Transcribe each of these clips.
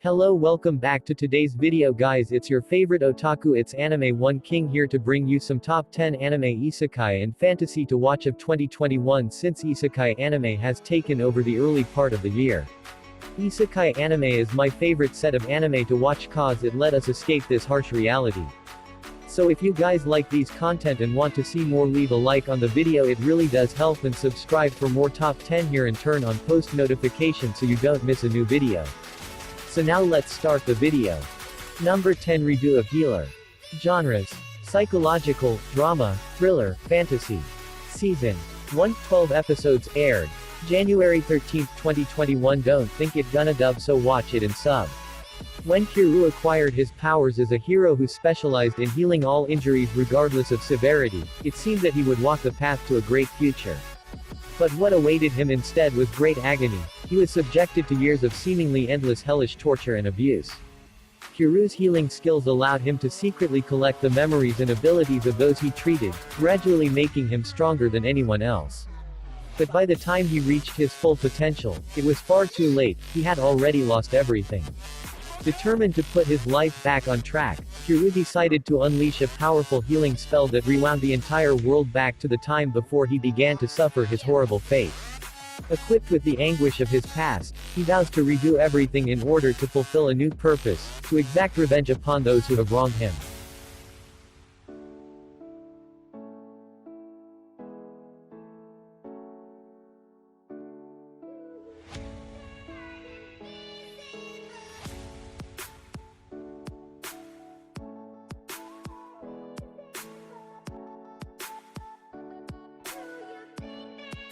Hello, welcome back to today's video guys. It's your favorite otaku, it's Anime One King here to bring you some top 10 anime isekai and fantasy to watch of 2021 since isekai anime has taken over the early part of the year. Isekai anime is my favorite set of anime to watch cause it let us escape this harsh reality. So if you guys like these content and want to see more, leave a like on the video, it really does help, and subscribe for more top 10 here and turn on post notifications so you don't miss a new video. So now let's start the video. Number 10, Redo of Healer. Genres: psychological, drama, thriller, fantasy. Season 1, 12 episodes, aired January 13, 2021. Don't think it gonna dub, so watch it in sub. When Kiryu acquired his powers as a hero who specialized in healing all injuries regardless of severity, it seemed that he would walk the path to a great future. But what awaited him instead was great agony. He was subjected to years of seemingly endless hellish torture and abuse. Kiryu's healing skills allowed him to secretly collect the memories and abilities of those he treated, gradually making him stronger than anyone else. But by the time he reached his full potential, it was far too late. He had already lost everything. Determined to put his life back on track, Kiryu decided to unleash a powerful healing spell that rewound the entire world back to the time before he began to suffer his horrible fate. Equipped with the anguish of his past, he vows to redo everything in order to fulfill a new purpose, to exact revenge upon those who have wronged him.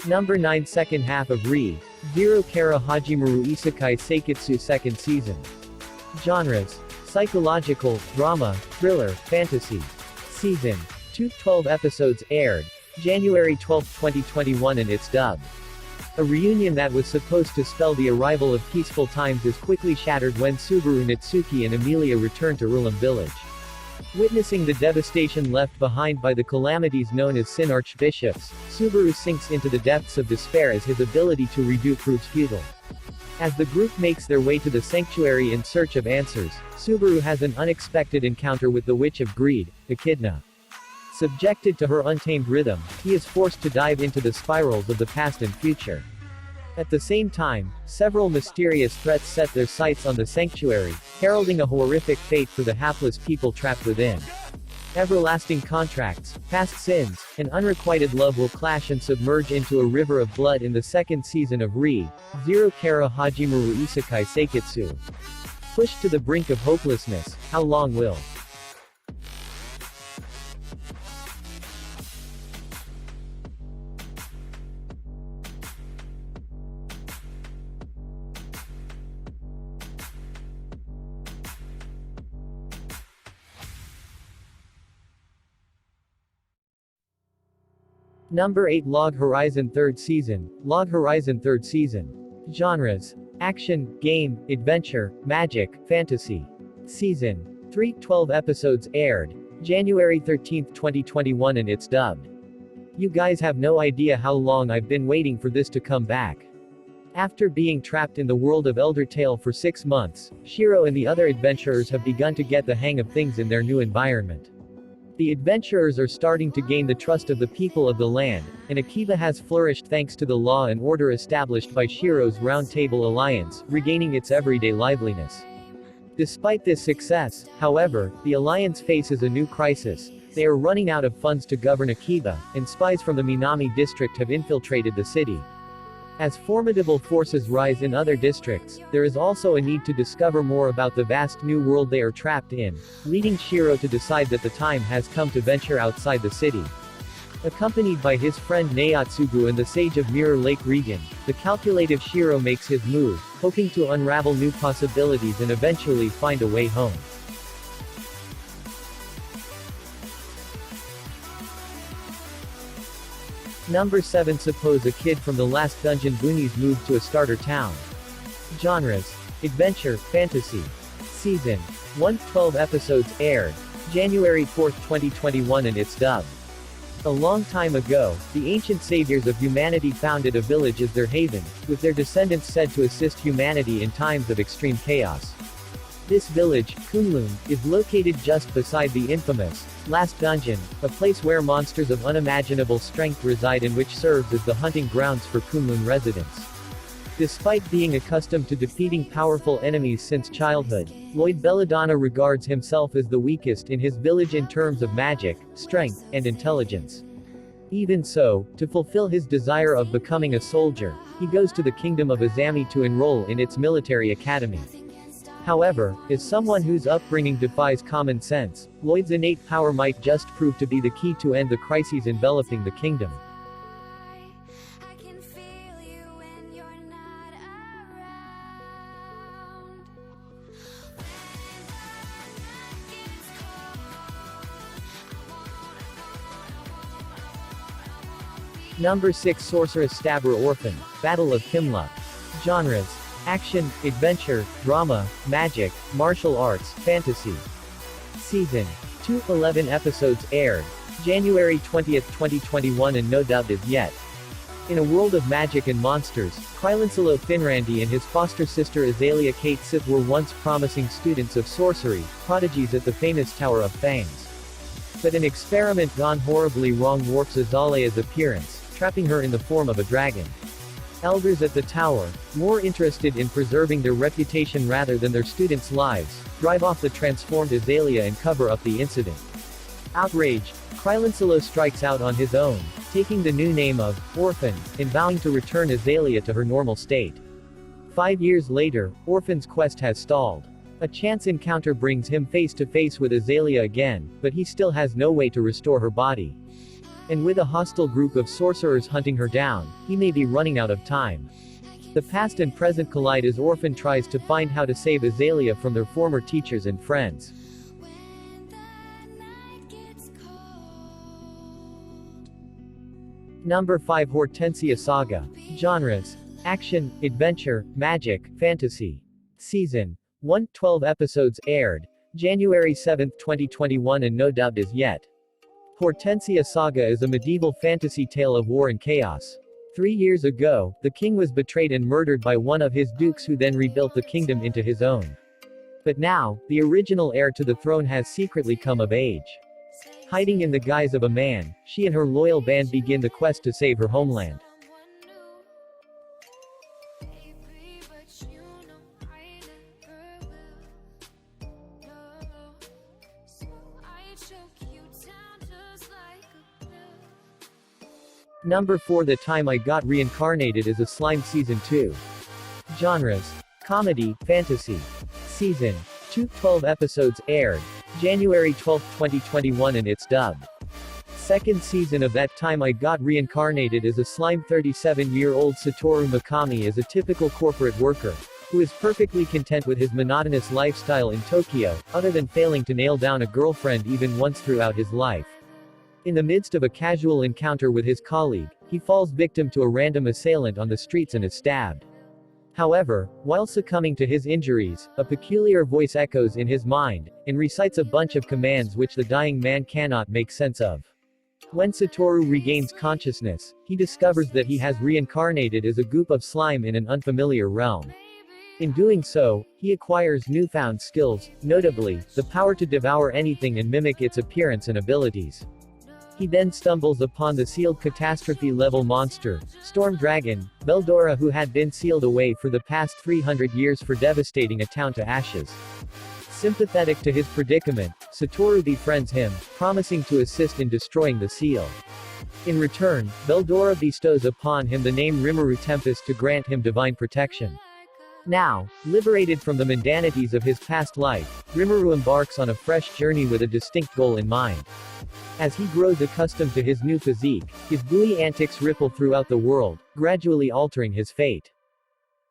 Number 9, second half of ReZero Kara Hajimaru Isekai Sekitsu, second season. Genres: psychological, drama, thriller, fantasy. Season 2, 12 episodes, aired January 12, 2021, and it's dubbed. A reunion that was supposed to spell the arrival of peaceful times is quickly shattered when Subaru, Natsuki and Emilia return to Ulam village. Witnessing the devastation left behind by the calamities known as Sin Archbishops, Subaru sinks into the depths of despair as his ability to redo proves futile. As the group makes their way to the sanctuary in search of answers, Subaru has an unexpected encounter with the Witch of Greed, Echidna. Subjected to her untamed rhythm, he is forced to dive into the spirals of the past and future. At the same time, several mysterious threats set their sights on the sanctuary, heralding a horrific fate for the hapless people trapped within. Everlasting contracts, past sins, and unrequited love will clash and submerge into a river of blood in the second season of ReZero Kara Hajimaru Isekai Sekitsu. Pushed to the brink of hopelessness, how long will Number 8, Log Horizon 3rd season. Log Horizon 3rd season. Genres: action, game, adventure, magic, fantasy. Season 3, 12 episodes, aired January 13, 2021, and it's dubbed. You guys have no idea how long I've been waiting for this to come back. After being trapped in the world of Eldertale for 6 months, Shiro and the other adventurers have begun to get the hang of things in their new environment. The adventurers are starting to gain the trust of the people of the land, and Akiba has flourished thanks to the law and order established by Shiro's Round Table Alliance, regaining its everyday liveliness. Despite this success, however, the Alliance faces a new crisis. They are running out of funds to govern Akiba, and spies from the Minami district have infiltrated the city. As formidable forces rise in other districts, there is also a need to discover more about the vast new world they are trapped in, leading Shiro to decide that the time has come to venture outside the city. Accompanied by his friend Naotsugu and the Sage of Mirror Lake Regan, the calculative Shiro makes his move, hoping to unravel new possibilities and eventually find a way home. Number 7, Suppose a kid from the last dungeon boonies moved to a starter town. Genres: adventure, fantasy. Season 1, 12 episodes, aired January 4, 2021, and it's dubbed. A long time ago, the ancient saviors of humanity founded a village as their haven, with their descendants said to assist humanity in times of extreme chaos. This village, Kunlun, is located just beside the infamous Last Dungeon, a place where monsters of unimaginable strength reside and which serves as the hunting grounds for Kunlun residents. Despite being accustomed to defeating powerful enemies since childhood, Lloyd Belladonna regards himself as the weakest in his village in terms of magic, strength, and intelligence. Even so, to fulfill his desire of becoming a soldier, he goes to the kingdom of Azami to enroll in its military academy. However, as someone whose upbringing defies common sense, Lloyd's innate power might just prove to be the key to end the crises enveloping the kingdom. Number 6 Sorceress Stabber Orphan, Battle of Kimluck. Genres: action, adventure, drama, magic, martial arts, fantasy. Season 2, 11 episodes aired January 20, 2021 and no dub as yet. In a world of magic and monsters, Krylansilo Finrandi and his foster sister Azalea Kate Sith were once promising students of sorcery, prodigies at the famous Tower of Fangs. But an experiment gone horribly wrong dwarfs Azalea's appearance, trapping her in the form of a dragon. Elders at the tower, more interested in preserving their reputation rather than their students' lives, drive off the transformed Azalea and cover up the incident. Outraged, Krylansilo strikes out on his own, taking the new name of Orphan, and vowing to return Azalea to her normal state. 5 years later, Orphan's quest has stalled. A chance encounter brings him face to face with Azalea again, but he still has no way to restore her body. And with a hostile group of sorcerers hunting her down, he may be running out of time. The past and present collide as Orphan tries to find how to save Azalea from their former teachers and friends. Number 5 Hortensia Saga. Genres: action, adventure, magic, fantasy. Season 1, 12 episodes aired January 7, 2021 and no dub as yet. Hortensia Saga is a medieval fantasy tale of war and chaos. 3 years ago, the king was betrayed and murdered by one of his dukes who then rebuilt the kingdom into his own. But now, the original heir to the throne has secretly come of age. Hiding in the guise of a man, she and her loyal band begin the quest to save her homeland. Number 4 The Time I Got Reincarnated is a slime Season 2. Genres: comedy, fantasy. Season 2, 12 episodes aired January 12, 2021 and it's dubbed. Second season of That Time I Got Reincarnated is a slime 37-year-old Satoru Mikami is a typical corporate worker, who is perfectly content with his monotonous lifestyle in Tokyo, other than failing to nail down a girlfriend even once throughout his life. In the midst of a casual encounter with his colleague, he falls victim to a random assailant on the streets and is stabbed. However, while succumbing to his injuries, a peculiar voice echoes in his mind, and recites a bunch of commands which the dying man cannot make sense of. When Satoru regains consciousness, he discovers that he has reincarnated as a goop of slime in an unfamiliar realm. In doing so, he acquires newfound skills, notably, the power to devour anything and mimic its appearance and abilities. He then stumbles upon the sealed catastrophe-level monster, Storm Dragon, Beldora, who had been sealed away for the past 300 years for devastating a town to ashes. Sympathetic to his predicament, Satoru befriends him, promising to assist in destroying the seal. In return, Beldora bestows upon him the name Rimuru Tempest to grant him divine protection. Now, liberated from the mundanities of his past life, Rimuru embarks on a fresh journey with a distinct goal in mind. As he grows accustomed to his new physique, his gooey antics ripple throughout the world, gradually altering his fate.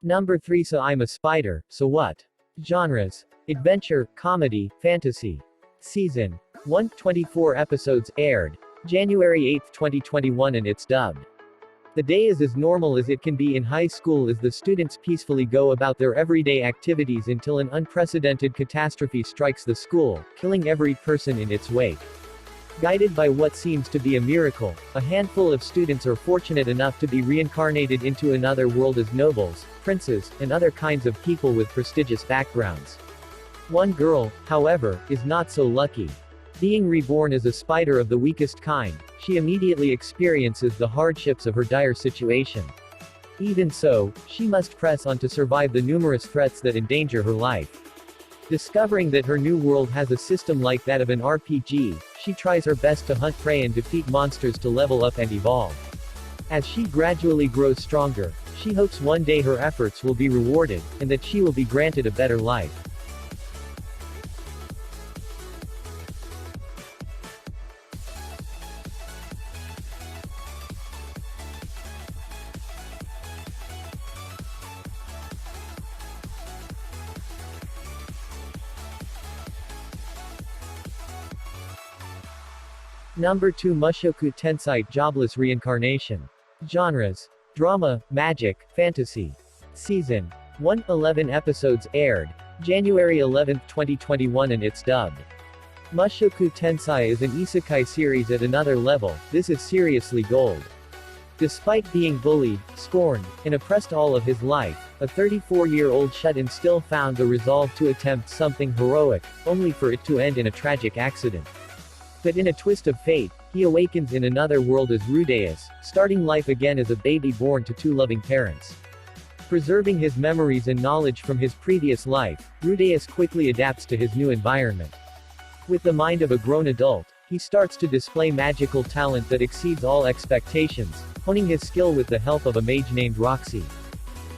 Number 3 So I'm a Spider, So What? Genres: adventure, comedy, fantasy. Season 1, 24 episodes aired January 8, 2021 and it's dubbed. The day is as normal as it can be in high school as the students peacefully go about their everyday activities until an unprecedented catastrophe strikes the school, killing every person in its wake. Guided by what seems to be a miracle, a handful of students are fortunate enough to be reincarnated into another world as nobles, princes, and other kinds of people with prestigious backgrounds. One girl, however, is not so lucky. Being reborn as a spider of the weakest kind, she immediately experiences the hardships of her dire situation. Even so, she must press on to survive the numerous threats that endanger her life. Discovering that her new world has a system like that of an RPG, she tries her best to hunt prey and defeat monsters to level up and evolve. As she gradually grows stronger, she hopes one day her efforts will be rewarded, and that she will be granted a better life. Number 2 Mushoku Tensai Jobless Reincarnation. Genres: Drama, Magic, Fantasy. Season 1, 11 episodes aired January 11, 2021 and it's dubbed. Mushoku Tensai is an isekai series at another level. This is seriously gold. Despite being bullied, scorned, and oppressed all of his life, a 34-year-old shut-in still found the resolve to attempt something heroic, only for it to end in a tragic accident. But in a twist of fate, he awakens in another world as Rudeus, starting life again as a baby born to two loving parents. Preserving his memories and knowledge from his previous life, Rudeus quickly adapts to his new environment. With the mind of a grown adult, he starts to display magical talent that exceeds all expectations, honing his skill with the help of a mage named Roxy.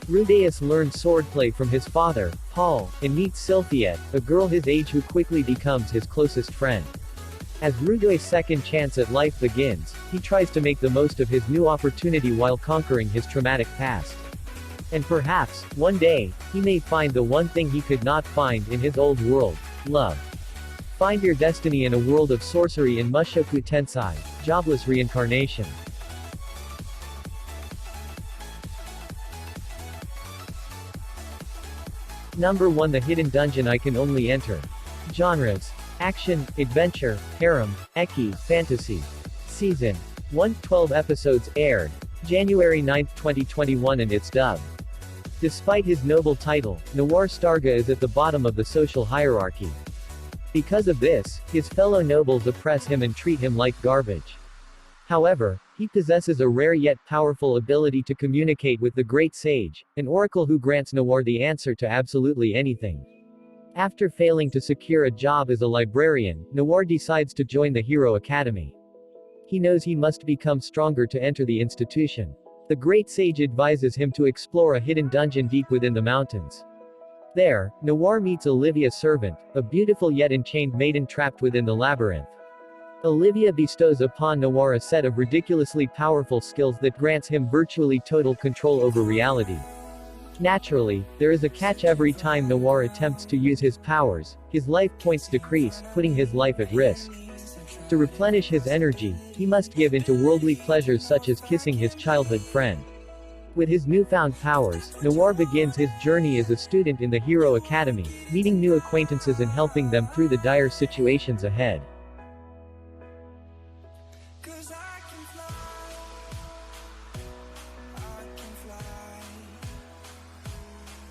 Rudeus learns swordplay from his father, Paul, and meets Sylphiette, a girl his age who quickly becomes his closest friend. As Rudeus' second chance at life begins, he tries to make the most of his new opportunity while conquering his traumatic past. And perhaps, one day, he may find the one thing he could not find in his old world: love. Find your destiny in a world of sorcery in Mushoku Tensai, Jobless Reincarnation. Number 1 The Hidden Dungeon I Can Only Enter. Genres: Action, Adventure, Harem, Eki, Fantasy. Season 1, 12 episodes aired January 9, 2021 and it's dubbed. Despite his noble title, Noir Starga is at the bottom of the social hierarchy. Because of this, his fellow nobles oppress him and treat him like garbage. However, he possesses a rare yet powerful ability to communicate with the Great Sage, an oracle who grants Noir the answer to absolutely anything. After failing to secure a job as a librarian, Noir decides to join the Hero Academy. He knows he must become stronger to enter the institution. The Great Sage advises him to explore a hidden dungeon deep within the mountains. There, Noir meets Olivia Servant, a beautiful yet enchained maiden trapped within the labyrinth. Olivia bestows upon Noir a set of ridiculously powerful skills that grants him virtually total control over reality. Naturally, there is a catch: every time Noir attempts to use his powers, his life points decrease, putting his life at risk. To replenish his energy, he must give into worldly pleasures such as kissing his childhood friend. With his newfound powers, Noir begins his journey as a student in the Hero Academy, meeting new acquaintances and helping them through the dire situations ahead.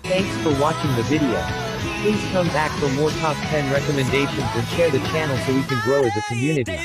Thanks for watching the video. Please come back for more top 10 recommendations and share the channel so we can grow as a community.